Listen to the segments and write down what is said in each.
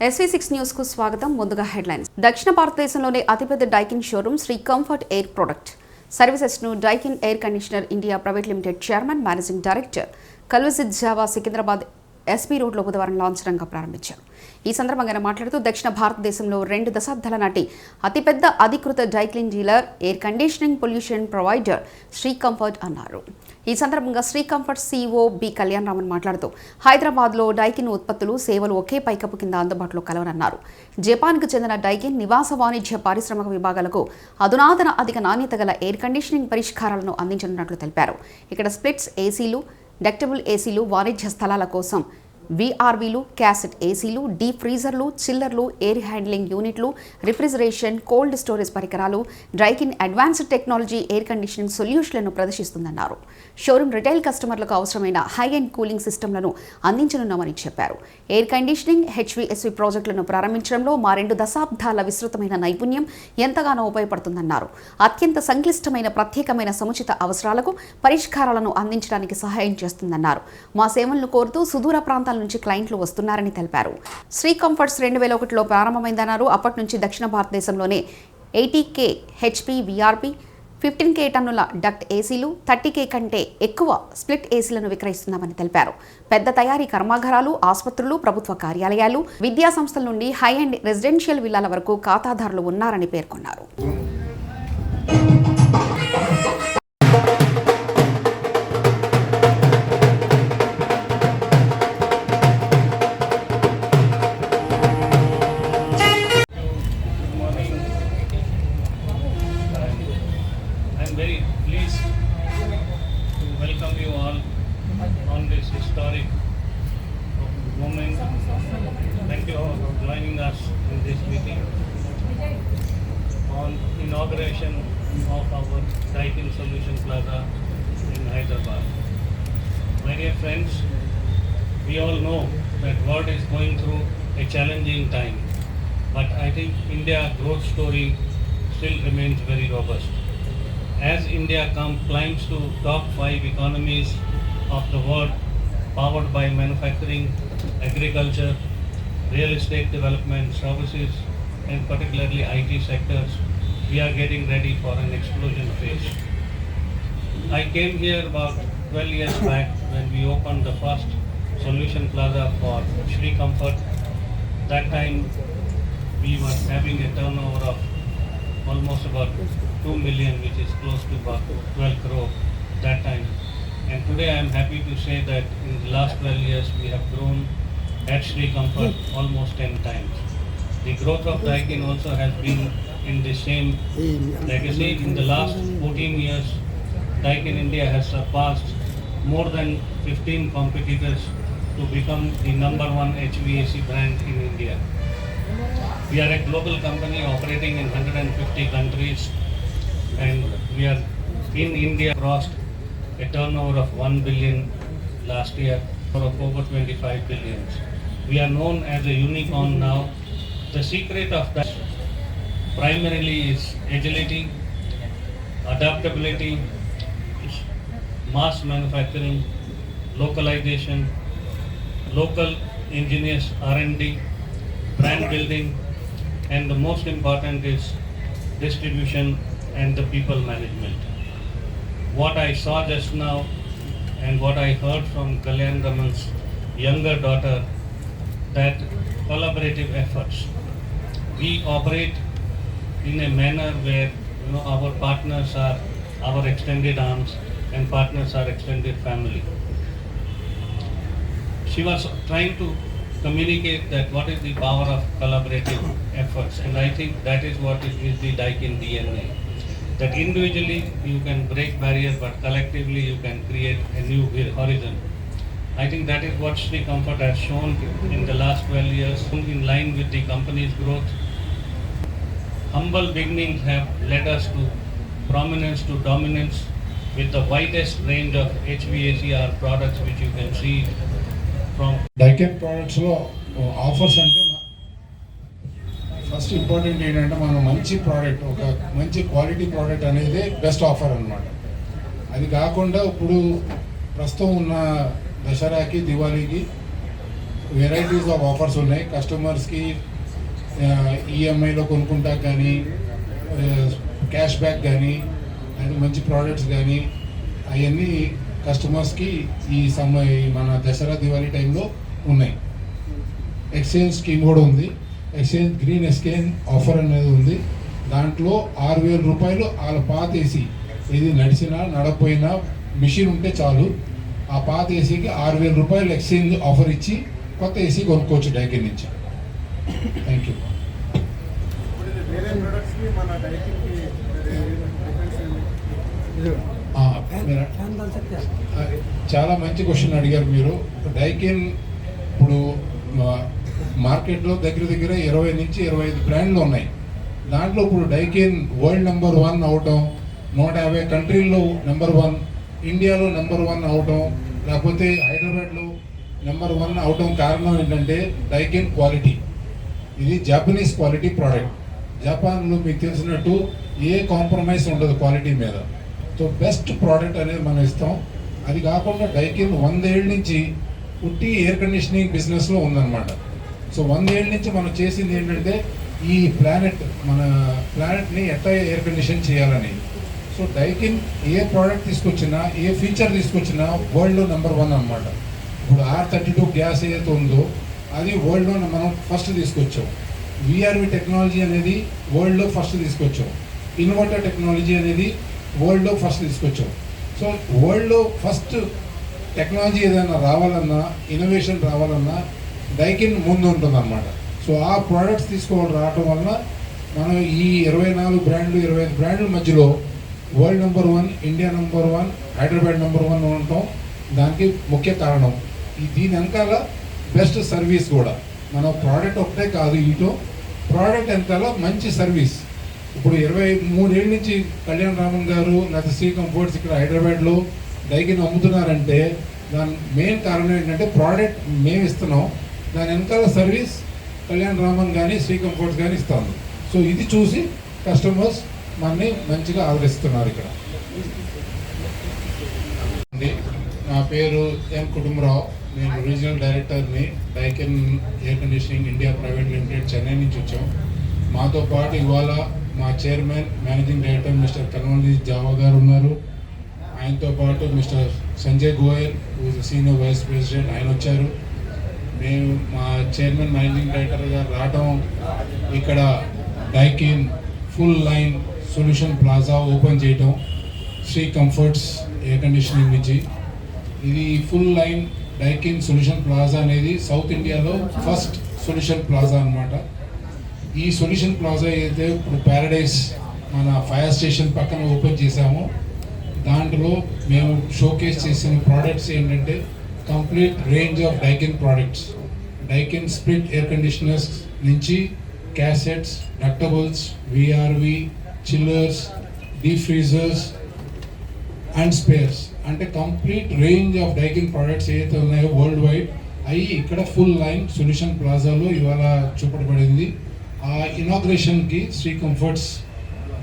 SV6 news కు స్వాగతం. ముందుగా హెడ్లైన్స్. దక్షిణ భారతదేశంలోనే అతిపెద్ద Daikin showroom Sri Comfort air product services ను Daikin air conditioner India private limited chairman managing director Kanwaljit Jawa Secunderabad SP రోడ్లో బుధవారం లాంఛనంగా ప్రారంభించారు. ఈ సందర్భంగా మాట్లాడుతూ దక్షిణ భారతదేశంలో 2 దశాబ్దాల నాటి అతిపెద్ద అధికృత Daikin dealer, air conditioning pollution provider Sri Comfort అన్నారు. ఈ సందర్భంగా Sri Comfort CEO B Kalyan Raman మాట్లాడుతూ హైదరాబాద్లో డైకిన్ ఉత్పత్తులు, సేవలు ఒకే పైకప్పు కింద అందుబాటులో కలవనన్నారు. జపాన్కు చెందిన డైకిన్ నివాస వాణిజ్య పారిశ్రామిక విభాగాలకు అధునాతన అధిక నాణ్యత గల ఎయిర్ కండిషనింగ్ పరిష్కారాలను అందించనున్నట్లు తెలిపారు. ఇక్కడ స్ప్లిట్స్ ఏసీలు, డక్టబుల్ ఏసీలు, వాణిజ్య స్థలాల కోసం VRVలు, క్యాసెట్ ఏసీలు, డీప్ ఫ్రీజర్లు, చిల్లర్లు, ఎయిర్ హ్యాండ్లింగ్ యూనిట్లు, రిఫ్రిజరేషన్, కోల్డ్ స్టోరేజ్ పరికరాలు, Daikin advanced technology air conditioning సొల్యూషన్లను ప్రదర్శిస్తుందన్నారు. షోరూమ్ రిటైల్ కస్టమర్లకు అవసరమైన హై అండ్ కూలింగ్ సిస్టమ్లను అందించనున్నామని చెప్పారు. ఎయిర్ కండిషనింగ్, HVSV ప్రాజెక్టులను ప్రారంభించడంలో మా 2 దశాబ్దాల విస్తృతమైన నైపుణ్యం ఎంతగానో ఉపయోగపడుతుందన్నారు. అత్యంత సంక్లిష్టమైన ప్రత్యేకమైన సముచిత అవసరాలకు పరిష్కారాలను అందించడానికి సహాయం చేస్తుందన్నారు. మా సేవలను కోరుతూ సుదూర ప్రాంతాల నుంచి క్లయింట్లు వస్తున్నారని తెలిపారు. శ్రీ కంఫర్ట్స్ 2001లో ప్రారంభమైందన్నారు. అప్పటి నుంచి దక్షిణ భారతదేశంలోనే 80K HP VRP, 15K టన్నుల డక్ట్ ఏసీలు, 30K కంటే ఎక్కువ స్ప్లిట్ ఏసీలను విక్రయిస్తున్నామని తెలిపారు. పెద్ద తయారీ కర్మాగారాలు, ఆసుపత్రులు, ప్రభుత్వ కార్యాలయాలు, విద్యా సంస్థల నుండి హై అండ్ రెసిడెన్షియల్ విల్లాల వరకు ఖాతాదారులు ఉన్నారని పేర్కొన్నారు. Very pleased to welcome you all on this historic moment. Thank you all for joining us in this meeting on inauguration of our Daikin Solution Plaza in Hyderabad. My dear friends, we all know that world is going through a challenging time, but I think India growth story still remains very robust. As India climbs to top 5 economies of the world, powered by manufacturing, agriculture, real estate development, services, and particularly IT sectors, we are getting ready for an explosion phase. I came here about 12 years back when we opened the first Solution Plaza for Shri Comfort. That time we were having a turnover of almost about 2 million, which is close to about 12 crore that time. And today I am happy to say that in the last 12 years we have grown at Shri Comfort almost 10 times. The growth of Daikin also has been in the same legacy. In the last 14 years, Daikin India has surpassed more than 15 competitors to become the #1 HVAC brand in India. We are a global company operating in 150 countries, and we are in India crossed a turnover of 1 billion last year, or of over 25 billions. We are known as a unicorn now. The secret of that primarily is agility, adaptability, mass manufacturing, localization, local engineers, R&D, brand building, and the most important is distribution and the people management. What I saw just now and what I heard from Kalyan Raman's younger daughter, that collaborative efforts. We operate in a manner where our partners are our extended arms and partners are extended family. She was trying to communicate that what is the power of collaborative efforts, and I think that is what is the Daikin DNA. That individually you can break barriers, but collectively you can create a new horizon. I think that is what Shri Comfort has shown in the last 12 years, in line with the company's growth. Humble beginnings have led us to prominence to dominance with the widest range of HVACR products, which you can see from Daikin products లో offers అంటే first important ఏంటంటే మనం మంచి product, ఒక మంచి quality product అనేది best offer అన్నమాట. అది కాకుండా ఇప్పుడు ప్రస్తుతం ఉన్న దసరాకి, దివాళీకి వెరైటీస్ ఆఫ్ ఆఫర్స్ ఉన్నాయి కస్టమర్స్కి. ఈఎంఐలో కొనుక్కుంటా కానీ, క్యాష్ బ్యాక్ కానీ, అది మంచి ప్రోడక్ట్స్ కానీ అవన్నీ కస్టమర్స్కి ఈ మన దసరా దివాళీ టైంలో ఉన్నాయి. ఎక్స్చేంజ్ స్కీమ్ కూడా ఉంది. గ్రీన్ ఎక్స్చేంజ్ ఆఫర్ అనేది ఉంది. దాంట్లో 6,000 రూపాయలు వాళ్ళ పాత ఏసీ ఇది నడిచినా నడపోయినా మిషన్ ఉంటే చాలు, ఆ పాత ఏసీకి 6,000 రూపాయలు ఎక్స్చేంజ్ ఆఫర్ ఇచ్చి కొత్త ఏసీ కొనుక్కోవచ్చు డైకిన్ నుంచి. Thank you. చాలా మంచి క్వశ్చన్ అడిగారు మీరు. డైకిన్ ఇప్పుడు మార్కెట్లో దగ్గర 20 నుంచి 25 బ్రాండ్లు ఉన్నాయి. దాంట్లో ఇప్పుడు డైకిన్ వరల్డ్ నెంబర్ 1 అవటం, 150 కంట్రీల్లో నెంబర్ 1, ఇండియాలో నెంబర్ 1 అవటం, లేకపోతే హైదరాబాద్లో నెంబర్ 1 అవటం కారణం ఏంటంటే డైకిన్ క్వాలిటీ. ఇది జాపనీస్ క్వాలిటీ ప్రోడక్ట్. జపాన్లో మీకు తెలిసినట్టు ఏ కాంప్రమైజ్ ఉండదు క్వాలిటీ మీద. సో బెస్ట్ ప్రోడక్ట్ అనేది మనం ఇస్తాం. అది కాకుండా డైకిన్ 100 ఏళ్ళ నుంచి పుట్టి ఎయిర్ కండిషనింగ్ బిజినెస్లో ఉందన్నమాట. సో 100 ఏళ్ళ నుంచి మనం చేసింది ఏంటంటే ఈ మన ప్లానెట్ని ఎట్లా ఎయిర్ కండిషన్ చేయాలని. సో డైకిన్ ఏ ప్రోడక్ట్ తీసుకొచ్చినా, ఏ ఫీచర్ తీసుకొచ్చినా వరల్డ్లో నెంబర్ 1 అనమాట. ఇప్పుడు R32 గ్యాస్ ఏదైతే ఉందో అది వరల్డ్లో మనం ఫస్ట్ తీసుకొచ్చాం. విఆర్వి టెక్నాలజీ అనేది వరల్డ్లో ఫస్ట్ తీసుకొచ్చాం. ఇన్వర్టర్ టెక్నాలజీ అనేది వరల్డ్లో ఫస్ట్ తీసుకొచ్చాం. సో వరల్డ్లో ఫస్ట్ టెక్నాలజీ ఏదైనా రావాలన్నా, ఇన్నోవేషన్ రావాలన్నా డైకిన్ ముందు ఉంటుంది అన్నమాట. సో ఆ ప్రోడక్ట్స్ రావటం వల్ల మనం ఈ 24 బ్రాండ్లు 25 బ్రాండ్ల మధ్యలో world number 1, India number 1, Hyderabad number 1 ఉండటం దానికి ముఖ్య కారణం. దీని వెనకాల బెస్ట్ సర్వీస్ కూడా. మన ప్రోడక్ట్ ఒకటే కాదు, ఇటు ప్రోడక్ట్ వెనకాల మంచి సర్వీస్. ఇప్పుడు 23 ఏళ్ళ నుంచి కళ్యాణ్ రామన్ గారు లేకపోతే శ్రీ కంఫర్ట్స్ ఇక్కడ హైదరాబాద్లో డైకిన్ అమ్ముతున్నారంటే దాని మెయిన్ కారణం ఏంటంటే ప్రోడక్ట్ మేము ఇస్తున్నాం, దాని వెనకాల సర్వీస్ కళ్యాణ్ రామన్ కానీ శ్రీ కంఫర్ట్స్ కానీ ఇస్తాను. సో ఇది చూసి కస్టమర్స్ మనని మంచిగా ఆదరిస్తున్నారు ఇక్కడ. నా పేరు ఎన్ కుటుంబరావు, నేను రీజనల్ డైరెక్టర్ని Daikin air conditioning India private limited Chennai నుంచి వచ్చాం. మాతో పాటు ఇవాళ మా chairman managing director mister Kanwaljit Jawa గారు ఉన్నారు. ఆయనతో పాటు mister Sanjay Goyal senior vice president ఆయన వచ్చారు. మేము మా చైర్మన్ మేనేజింగ్ డైరెక్టర్ గారు రావటం, ఇక్కడ Daikin full line solution plaza open చేయటం శ్రీ కంఫర్ట్స్ ఎయిర్ కండిషనింగ్ నుంచి. ఇది full line Daikin solution plaza అనేది సౌత్ ఇండియాలో ఫస్ట్ సొల్యూషన్ ప్లాజా అన్నమాట. ఈ సొల్యూషన్ ప్లాజా అయితే ఇప్పుడు ప్యారడైస్ మన ఫైర్ స్టేషన్ పక్కన ఓపెన్ చేశాము. దాంట్లో మేము షోకేస్ చేసిన ప్రోడక్ట్స్ ఏంటంటే complete range of Daikin products. Daikin split air conditioners నుంచి cassettes, ductables, VRV, chillers, deep freezers and spares, అంటే complete range of Daikin products ఏదైతే ఉన్నాయో వరల్డ్ వైడ్ అవి ఇక్కడ ఫుల్ లైన్ సొల్యూషన్ ప్లాజాలో ఇవాళ చూపబడింది. ఆ ఇనాగ్రేషన్కి Sri Comforts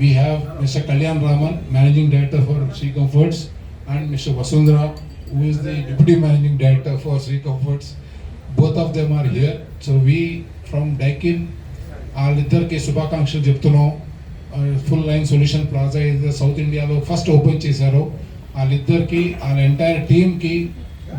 we have Mr. Kalyan Raman, Managing Director for Sri Comforts, and Mr. Vasundhara, who is the Deputy Managing Director for Sri Comforts. Both of them are here. So we from Daikin, వాళ్ళిద్దరికి శుభాకాంక్షలు చెప్తున్నాం. Full line solution plaza ఏదైతే south ఇండియాలో first open చేశారో వాళ్ళిద్దరికి, వాళ్ళ entire టీమ్కి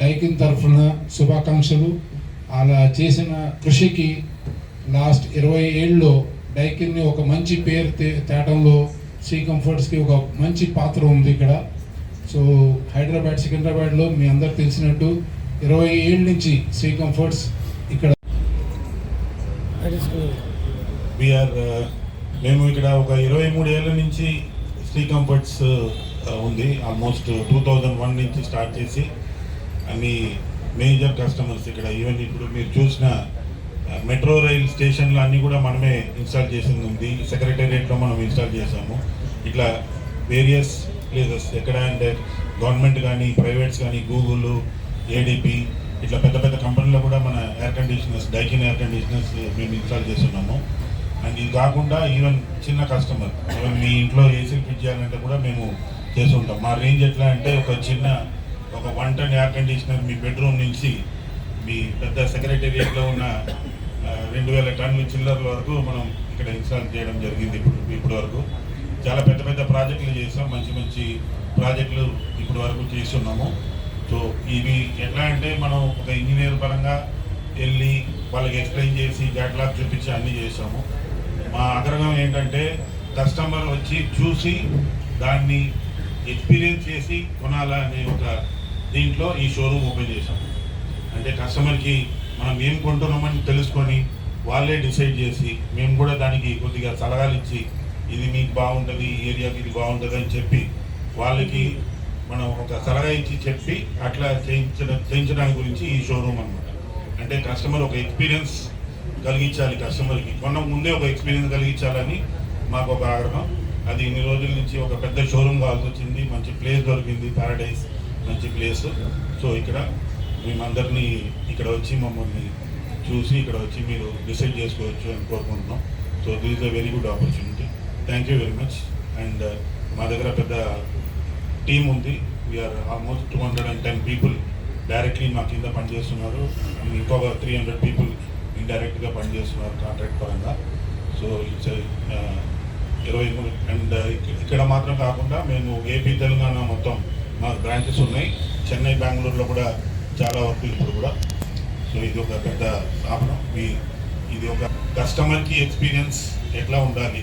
Daikin తరఫున శుభాకాంక్షలు. వాళ్ళ చేసిన కృషికి లాస్ట్ 20 ఏళ్ళలో డైకిన్ని ఒక మంచి పేరు తేటంలో శ్రీ కంఫర్ట్స్కి ఒక మంచి పాత్ర ఉంది ఇక్కడ. సో హైదరాబాద్, సికింద్రాబాద్లో మీ అందరు తెలిసినట్టు 20 ఏళ్ళ నుంచి శ్రీ కంఫర్ట్స్ ఇక్కడ. మేము ఇక్కడ ఒక 23 ఏళ్ళ నుంచి శ్రీ కంఫర్ట్స్ ఉంది. ఆల్మోస్ట్ 2001 నుంచి స్టార్ట్ చేసి అన్ని మేజర్ కస్టమర్స్ ఇక్కడ, ఈవెన్ ఇప్పుడు మీరు చూసిన మెట్రో రైల్ స్టేషన్లు అన్నీ కూడా మనమే ఇన్స్టాల్ చేసింది ఉంది. సెక్రటేరియట్లో మనం ఇన్స్టాల్ చేసాము. ఇట్లా వేరియస్ ప్లేసెస్ ఎక్కడ అంటే గవర్నమెంట్ కానీ ప్రైవేట్స్ కానీ గూగుల్, ఏడిపి ఇట్లా పెద్ద పెద్ద కంపెనీలో కూడా మన air conditioners, Daikin air conditioners మేము ఇన్స్టాల్ చేస్తున్నాము. అండ్ ఇది కాకుండా ఈవెన్ చిన్న కస్టమర్, ఈవెన్ మీ ఇంట్లో ఏసీలు ఫిట్ చేయాలంటే కూడా మేము చేస్తుంటాం. మా రేంజ్ ఎట్లా అంటే ఒక 1 టన్ ఎయిర్ కండిషనర్ మీ బెడ్రూమ్ నుంచి మీ పెద్ద సెక్రటేరియట్లో ఉన్న 2000 టన్నుల చిల్లర్ల వరకు మనం ఇక్కడ ఇన్స్టాల్ చేయడం జరిగింది. ఇప్పుడు వరకు చాలా పెద్ద పెద్ద ప్రాజెక్టులు చేసాం, మంచి మంచి ప్రాజెక్టులు ఇప్పటి వరకు చేస్తున్నాము. సో ఇవి ఎట్లా అంటే మనం ఒక ఇంజనీర్ పరంగా వెళ్ళి వాళ్ళకి ఎక్స్ప్లెయిన్ చేసి క్యాటలాగ్ చూపించి అన్నీ చేసాము. మా ఆగ్రహం ఏంటంటే కస్టమర్ వచ్చి చూసి దాన్ని ఎక్స్పీరియన్స్ చేసి కొనాలనే ఒక దీంట్లో ఈ షోరూమ్ ఓపెన్ చేసాం. అంటే కస్టమర్కి మనం ఏం కొంటున్నామని తెలుసుకొని వాళ్ళే డిసైడ్ చేసి మేము కూడా దానికి కొద్దిగా సలహాలు ఇచ్చి ఇది మీకు బాగుంటుంది, ఈ ఏరియాకి ఇది బాగుంటుంది అని చెప్పి వాళ్ళకి మనం ఒక సలహా ఇచ్చి చెప్పి అట్లా చేయించడానికి గురించి ఈ షోరూమ్ అన్నమాట. అంటే కస్టమర్ ఒక ఎక్స్పీరియన్స్ కలిగించాలి, కస్టమర్కి కొన్న ముందే ఒక ఎక్స్పీరియన్స్ కలిగించాలని మాకు ఒక ఆగ్రహం. అది ఇన్ని రోజుల నుంచి ఒక పెద్ద షోరూమ్ కావాల్సి వచ్చింది. మంచి ప్లేస్ దొరికింది, ప్యారడైజ్ మంచి ప్లేస్. సో ఇక్కడ మేమందరినీ ఇక్కడ వచ్చి మమ్మల్ని చూసి ఇక్కడ వచ్చి మీరు డిసైడ్ చేసుకోవచ్చు అని కోరుకుంటున్నాం. So this is a very good opportunity. Thank you very much. And మా దగ్గర పెద్ద టీం ఉంది. వీఆర్ ఆల్మోస్ట్ 210 పీపుల్ డైరెక్ట్లీ మా కింద పనిచేస్తున్నారు. ఇంకొక 300 పీపుల్ ఇండైరెక్ట్గా పనిచేస్తున్నారు కాంట్రాక్ట్ పరంగా. So it's 23. అండ్ ఇక్కడ మాత్రం కాకుండా మేము ఏపీ తెలంగాణ మొత్తం మాకు బ్రాంచెస్ ఉన్నాయి. చెన్నై, బెంగళూరులో కూడా చాలా వర్క్ ఇప్పుడు కూడా. సో ఇది ఒక పెద్ద స్థాపనం. ఇది ఒక కస్టమర్కి ఎక్స్పీరియన్స్ ఎట్లా ఉండాలి,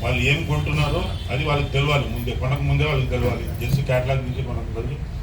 వాళ్ళు ఏం కొంటున్నారో అది వాళ్ళకి తెలియాలి. ముందే కొనక ముందే వాళ్ళకి తెలియాలి. జస్ట్ క్యాటలాగ్ నుంచి కొనక బదులు